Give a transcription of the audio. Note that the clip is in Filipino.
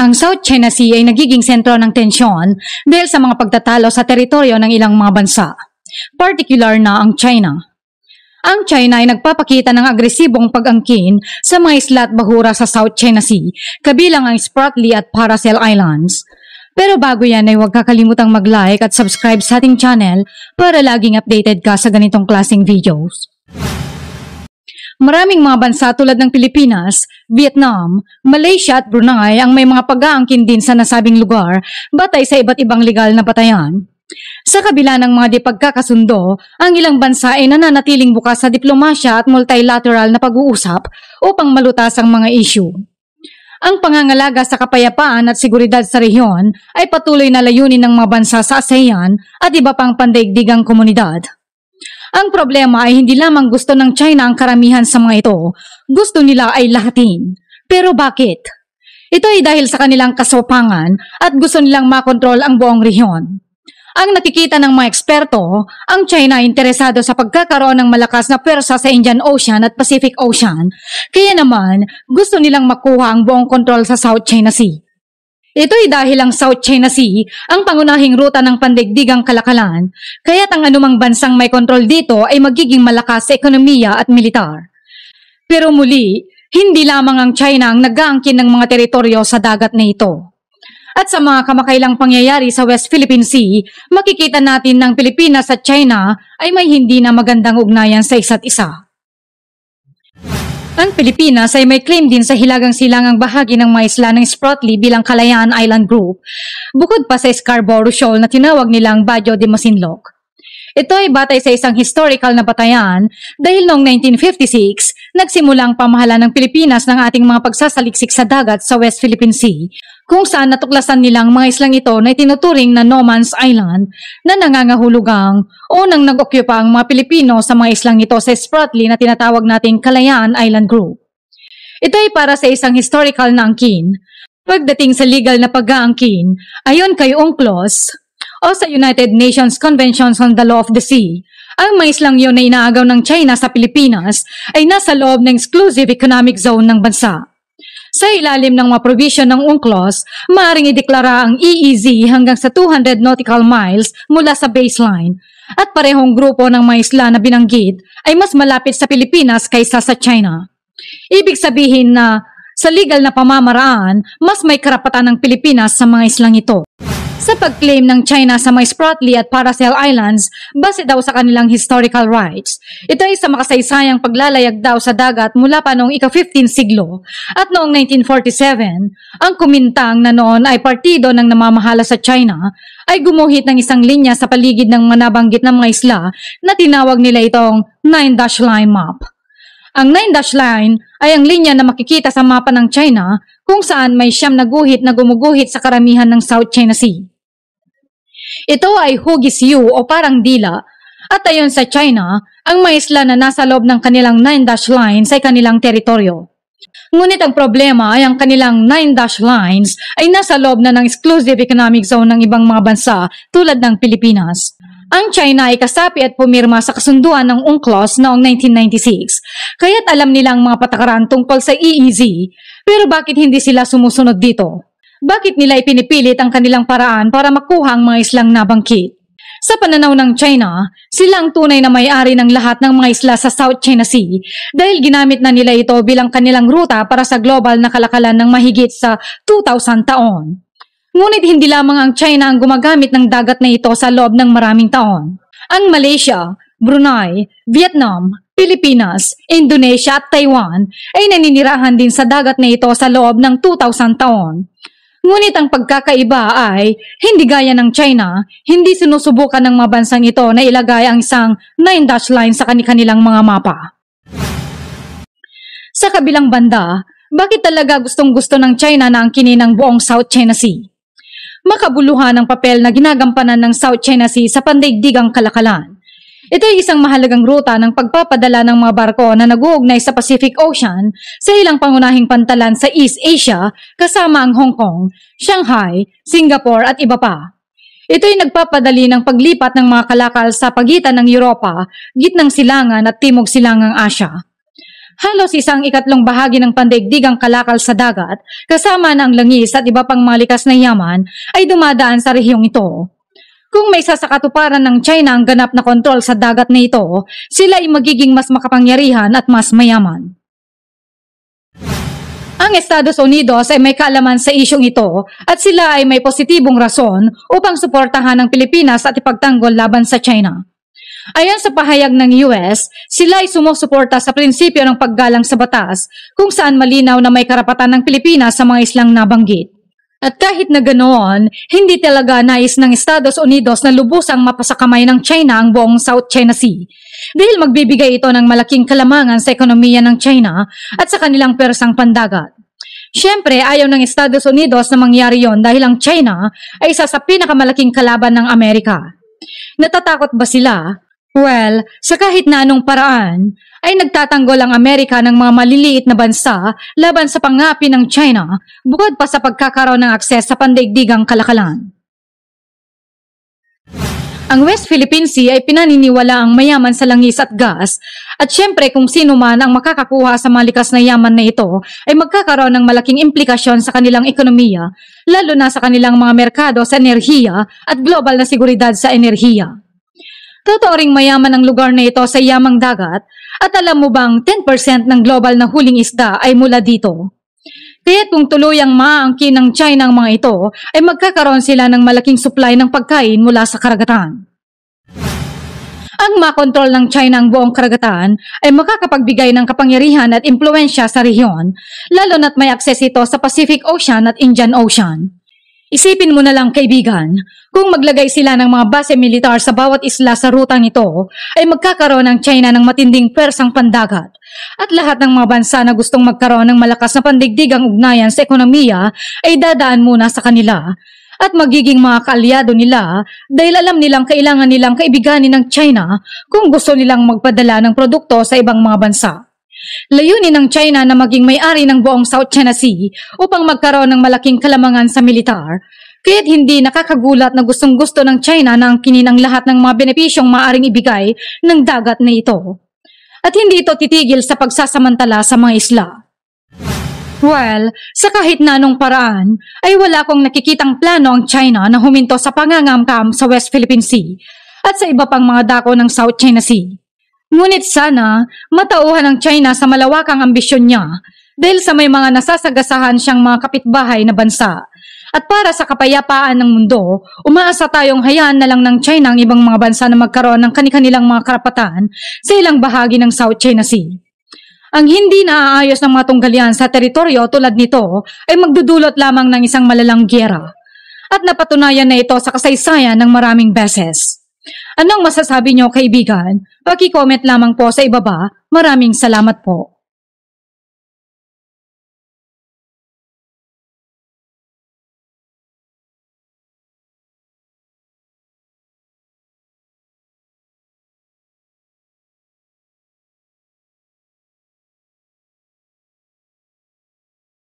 Ang South China Sea ay nagiging sentro ng tensyon dahil sa mga pagtatalo sa teritoryo ng ilang mga bansa, particular na ang China. Ang China ay nagpapakita ng agresibong pag-angkin sa mga isla at bahura sa South China Sea, kabilang ang Spratly at Paracel Islands. Pero bago yan ay huwag kakalimutang mag-like at subscribe sa ating channel para laging updated ka sa ganitong klaseng videos. Maraming mga bansa tulad ng Pilipinas, Vietnam, Malaysia at Brunei ang may mga pag-aangkin din sa nasabing lugar batay sa iba't ibang legal na batayan. Sa kabila ng mga di pagkakasundo, ang ilang bansa ay nananatiling bukas sa diplomasya at multilateral na pag-uusap upang malutas ang mga issue. Ang pangangalaga sa kapayapaan at seguridad sa rehiyon ay patuloy na layunin ng mga bansa sa ASEAN at iba pang pandaigdigang komunidad. Ang problema ay hindi lamang gusto ng China ang karamihan sa mga ito, gusto nila ay lahatin. Pero bakit? Ito ay dahil sa kanilang kasopangan at gusto nilang makontrol ang buong rehiyon. Ang nakikita ng mga eksperto, ang China ay interesado sa pagkakaroon ng malakas na pwersa sa Indian Ocean at Pacific Ocean, kaya naman gusto nilang makuha ang buong kontrol sa South China Sea. Ito ay dahil ang South China Sea ang pangunahing ruta ng pandaigdigang kalakalan, kaya't ang anumang bansang may kontrol dito ay magiging malakas sa ekonomiya at militar. Pero muli, hindi lamang ang China ang nag-aangkin ng mga teritoryo sa dagat na ito. At sa mga kamakailang pangyayari sa West Philippine Sea, makikita natin ng Pilipinas at China ay may hindi na magandang ugnayan sa isa't isa. Ang Pilipinas ay may claim din sa hilagang-silangang bahagi ng mga isla ng Spratly bilang Kalayaan Island Group, bukod pa sa Scarborough Shoal na tinawag nilang Bajo de Masinloc. Ito ay batay sa isang historical na batayan dahil noong 1956, nagsimula ang pamahalaan ng Pilipinas ng ating mga pagsasaliksik sa dagat sa West Philippine Sea, kung saan natuklasan nilang mga islang ito na itinuturing na No Man's Island na nangangahulugang unang nag-occupy ang mga Pilipino sa mga islang ito sa Spratly na tinatawag nating Kalayaan Island Group. Ito ay para sa isang historical na angkin. Pagdating sa legal na pag-aangkin, ayon kay UNCLOS, o sa United Nations Conventions on the Law of the Sea, ang mga islang yun na inaagaw ng China sa Pilipinas ay nasa loob ng exclusive economic zone ng bansa. Sa ilalim ng mga provision ng UNCLOS, maaaring ideklara ang EEZ hanggang sa 200 nautical miles mula sa baseline, at parehong grupo ng mga isla na binanggit ay mas malapit sa Pilipinas kaysa sa China. Ibig sabihin na sa legal na pamamaraan, mas may karapatan ng Pilipinas sa mga islang ito. Sa pag-claim ng China sa mga Spratly at Paracel Islands, base daw sa kanilang historical rights. Ito ay sa makasaysayang paglalayag daw sa dagat mula pa noong ika-15 siglo at noong 1947, ang Kuomintang na noon ay partido ng namamahala sa China ay gumuhit ng isang linya sa paligid ng nabanggit ng mga isla na tinawag nila itong 9-dash line map. Ang 9-dash line ay ang linya na makikita sa mapa ng China kung saan may siyam na guhit na gumuguhit sa karamihan ng South China Sea. Ito ay hugis U o parang dila, at ayon sa China, ang mga isla na nasa loob ng kanilang 9-dash lines ay kanilang teritoryo. Ngunit ang problema ay ang kanilang 9-dash lines ay nasa loob na ng exclusive economic zone ng ibang mga bansa tulad ng Pilipinas. Ang China ay kasapi at pumirma sa kasunduan ng UNCLOS noong 1996, kaya't alam nilang mga patakaran tungkol sa EEZ, pero bakit hindi sila sumusunod dito? Bakit nila ipinipilit ang kanilang paraan para makuha ang mga islang nabangkit? Sa pananaw ng China, sila ang tunay na may-ari ng lahat ng mga isla sa South China Sea dahil ginamit na nila ito bilang kanilang ruta para sa global na kalakalan ng mahigit sa 2,000 taon. Ngunit hindi lamang ang China ang gumagamit ng dagat na ito sa loob ng maraming taon. Ang Malaysia, Brunei, Vietnam, Pilipinas, Indonesia at Taiwan ay naninirahan din sa dagat na ito sa loob ng 2,000 taon. Ngunit ang pagkakaiba ay, hindi gaya ng China, hindi sinusubukan ng mga bansang ito na ilagay ang isang 9-dash line sa kanilang mga mapa. Sa kabilang banda, bakit talaga gustong-gusto ng China na angkinin ang buong South China Sea? Makabuluhan ang papel na ginagampanan ng South China Sea sa pandaigdigang kalakalan. Ito ay isang mahalagang ruta ng pagpapadala ng mga barko na nag-uugnay sa Pacific Ocean sa ilang pangunahing pantalan sa East Asia kasama ang Hong Kong, Shanghai, Singapore at iba pa. Ito ay nagpapadali ng paglipat ng mga kalakal sa pagitan ng Europa, Gitnang Silangan at Timog Silangang Asya. Halos isang ikatlong bahagi ng pandaigdigang kalakal sa dagat, kasama ng langis at iba pang malikas na yaman, ay dumadaan sa rehiyong ito. Kung may sasakatuparan ng China ang ganap na kontrol sa dagat na ito, sila ay magiging mas makapangyarihan at mas mayaman. Ang Estados Unidos ay may kaalaman sa isyong ito at sila ay may positibong rason upang suportahan ang Pilipinas at ipagtanggol laban sa China. Ayon sa pahayag ng US, sila ay sumusuporta sa prinsipyo ng paggalang sa batas kung saan malinaw na may karapatan ng Pilipinas sa mga islang nabanggit. At kahit na ganoon, hindi talaga nais ng Estados Unidos na lubusang mapasakamay ng China ang buong South China Sea dahil magbibigay ito ng malaking kalamangan sa ekonomiya ng China at sa kanilang persang pandagat. Siyempre, ayaw ng Estados Unidos na mangyari yon dahil ang China ay isa sa pinakamalaking kalaban ng Amerika. Natatakot ba sila? Well, sa kahit na anong paraan, ay nagtatanggol ang Amerika ng mga maliliit na bansa laban sa pangapi ng China bukod pa sa pagkakaroon ng akses sa pandaigdigang kalakalan. Ang West Philippine Sea ay pinaniniwala ang mayaman sa langis at gas at syempre kung sino man ang makakakuha sa malikas na yaman na ito ay magkakaroon ng malaking implikasyon sa kanilang ekonomiya lalo na sa kanilang mga merkado sa enerhiya at global na seguridad sa enerhiya. Totoo ring mayaman ang lugar na ito sa yamang dagat at alam mo bang 10% ng global na huling isda ay mula dito? Kaya kung tuluyang maaangkin ng China ang mga ito ay magkakaroon sila ng malaking supply ng pagkain mula sa karagatan. Ang makontrol ng China ang buong karagatan ay makakapagbigay ng kapangyarihan at impluensya sa rehiyon lalo na't may akses ito sa Pacific Ocean at Indian Ocean. Isipin mo na lang kaibigan, kung maglagay sila ng mga base militar sa bawat isla sa rutang ito, ay magkakaroon ng China ng matinding persang pandagat. At lahat ng mga bansa na gustong magkaroon ng malakas na pandigdigang ugnayan sa ekonomiya ay dadaan muna sa kanila. At magiging mga kaalyado nila dahil alam nilang kailangan nilang kaibiganin ng China kung gusto nilang magpadala ng produkto sa ibang mga bansa. Layunin ng China na maging may-ari ng buong South China Sea upang magkaroon ng malaking kalamangan sa militar, kaya't hindi nakakagulat na gustong-gusto ng China na angkinin ang lahat ng mga benepisyong maaaring ibigay ng dagat na ito. At hindi ito titigil sa pagsasamantala sa mga isla. Well, sa kahit na anong paraan, ay wala akong nakikitang plano ang China na huminto sa pangangamkam sa West Philippine Sea at sa iba pang mga dako ng South China Sea. Ngunit sana, matauhan ng China sa malawakang ambisyon niya dahil sa may mga nasasagasahan siyang mga kapitbahay na bansa. At para sa kapayapaan ng mundo, umaasa tayong hayaan na lang ng China ang ibang mga bansa na magkaroon ng kani-kanilang mga karapatan sa ilang bahagi ng South China Sea. Ang hindi naaayos ng mga tunggalian sa teritoryo tulad nito ay magdudulot lamang ng isang malalang giyera. At napatunayan na ito sa kasaysayan ng maraming beses. Anong masasabi niyo kaibigan? Paki-comment lamang po sa ibaba. Maraming salamat po.